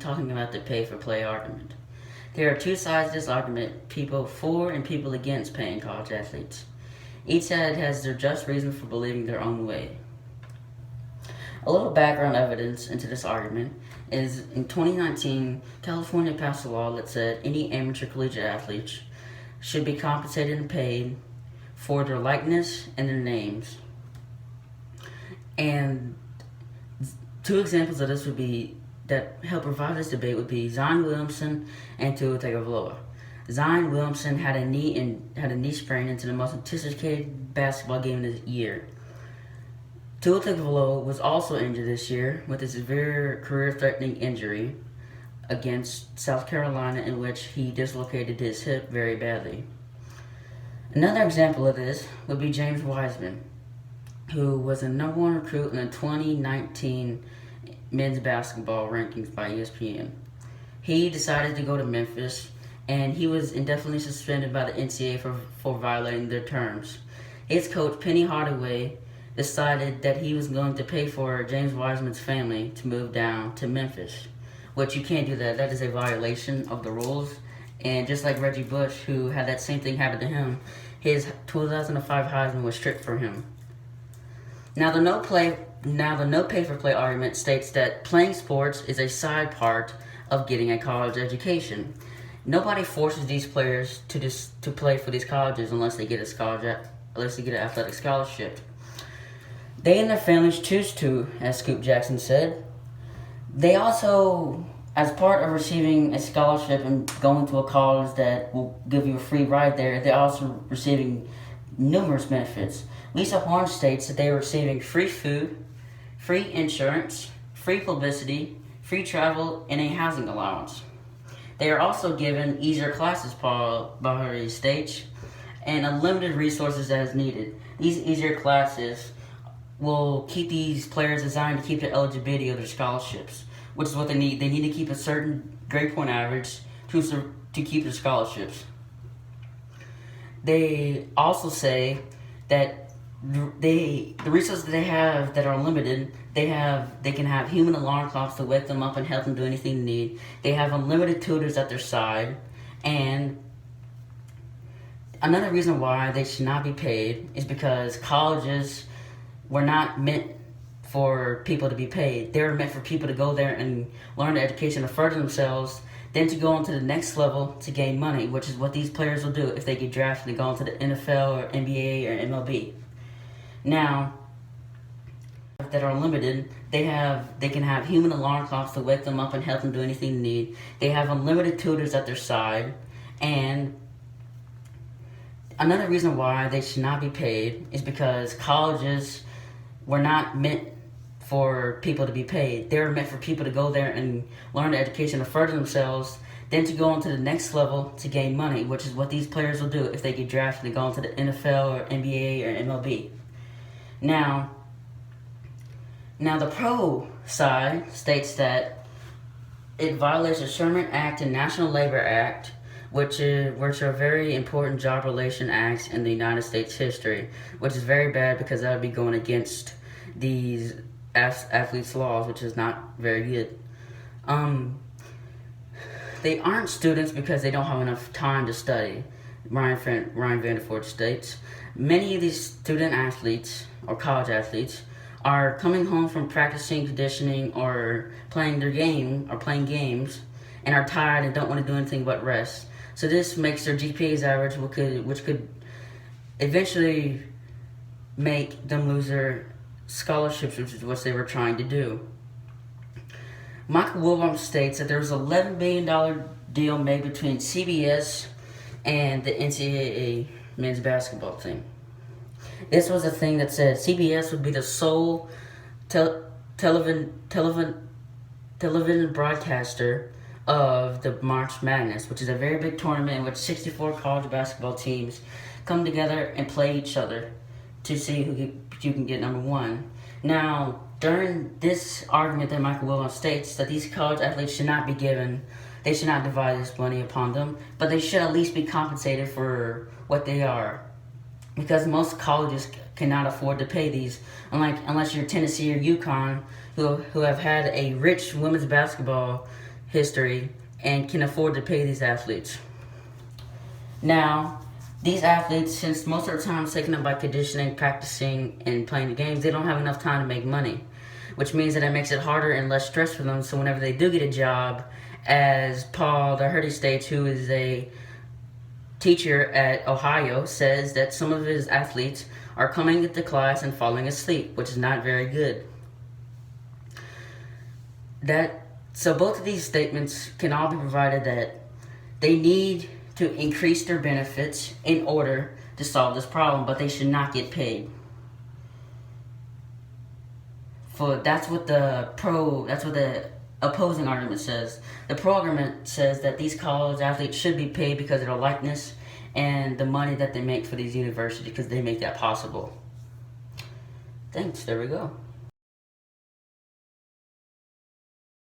talking about the pay for play argument. There are two sides to this argument, people for and people against paying college athletes. Each side has their just reason for believing their own way. A little background evidence into this argument is in 2019, California passed a law that said any amateur collegiate athletes should be compensated and paid for their likeness and their names. And two examples of this would be that help revive this debate would be Zion Williamson and Tua Tagovailoa. Zion Williamson had a knee sprain into the most anticipated basketball game of the year. Tua Tagovailoa was also injured this year with a severe career-threatening injury against South Carolina, in which he dislocated his hip very badly. Another example of this would be James Wiseman, who was the number one recruit in the 2019 men's basketball rankings by ESPN. He decided to go to Memphis, and he was indefinitely suspended by the NCAA for violating their terms. His coach, Penny Hardaway, decided that he was going to pay for James Wiseman's family to move down to Memphis, which you can't do that. That is a violation of the rules. And just like Reggie Bush, who had that same thing happen to him, his 2005 Heisman was stripped from him. Now the no pay for play argument states that playing sports is a side part of getting a college education. Nobody forces these players to play for these colleges unless they get an athletic scholarship. They and their families choose to, as Scoop Jackson said. They also, as part of receiving a scholarship and going to a college that will give you a free ride there, they're also receiving numerous benefits. Lisa Horne states that they are receiving free food, free insurance, free publicity, free travel, and a housing allowance. They are also given easier classes, Bahari states, and unlimited resources as needed. These easier classes will keep these players designed to keep the eligibility of their scholarships, which is what they need. They need to keep a certain grade point average to keep their scholarships. They also say that the resources they have that are limited, they can have human alarm clocks to wake them up and help them do anything they need. They have unlimited tutors at their side, and another reason why they should not be paid is because colleges were not meant for people to be paid. They were meant for people to go there and learn the education to further themselves, then to go on to the next level to gain money, which is what these players will do if they get drafted and go into the NFL or NBA or MLB. Now, that are limited, they can have human alarm clocks to wake them up and help them do anything they need. They have unlimited tutors at their side, and another reason why they should not be paid is because colleges were not meant for people to be paid. They were meant for people to go there and learn the education to further themselves, then to go on to the next level to gain money, which is what these players will do if they get drafted and go into the NFL or NBA or MLB. Now the pro side states that it violates the Sherman Act and National Labor Act, which are very important job relation acts in the United States history, which is very bad because that would be going against these athletes' laws, which is not very good. They aren't students because they don't have enough time to study, Ryan Vanderford states. Many of these student athletes or college athletes are coming home from practicing conditioning or playing games and are tired and don't want to do anything but rest. So this makes their GPAs average, which could eventually make them lose their scholarships, which is what they were trying to do. Michael Wilbon states that there was an $11 billion deal made between CBS and the NCAA men's basketball team. This was a thing that said CBS would be the sole television broadcaster of the March Madness, which is a very big tournament in which 64 college basketball teams come together and play each other to see who you can get number one. Now, during this argument that Michael Wilbon states that these college athletes should not be given, they should not divide this money upon them, but they should at least be compensated for what they are. Because most colleges cannot afford to pay these, unless you're Tennessee or UConn, who have had a rich women's basketball history and can afford to pay these athletes. Now, these athletes, since most of the time it's taken up by conditioning, practicing, and playing the games, they don't have enough time to make money, which means that it makes it harder and less stress for them. So whenever they do get a job, as Paul Daugherty states, who is a teacher at Ohio, says that some of his athletes are coming into class and falling asleep, which is not very good. So both of these statements can all be provided that they need to increase their benefits in order to solve this problem, but they should not get paid. That's what the opposing argument says. The pro argument says that these college athletes should be paid because of their likeness and the money that they make for these universities, because they make that possible. Thanks, there we go.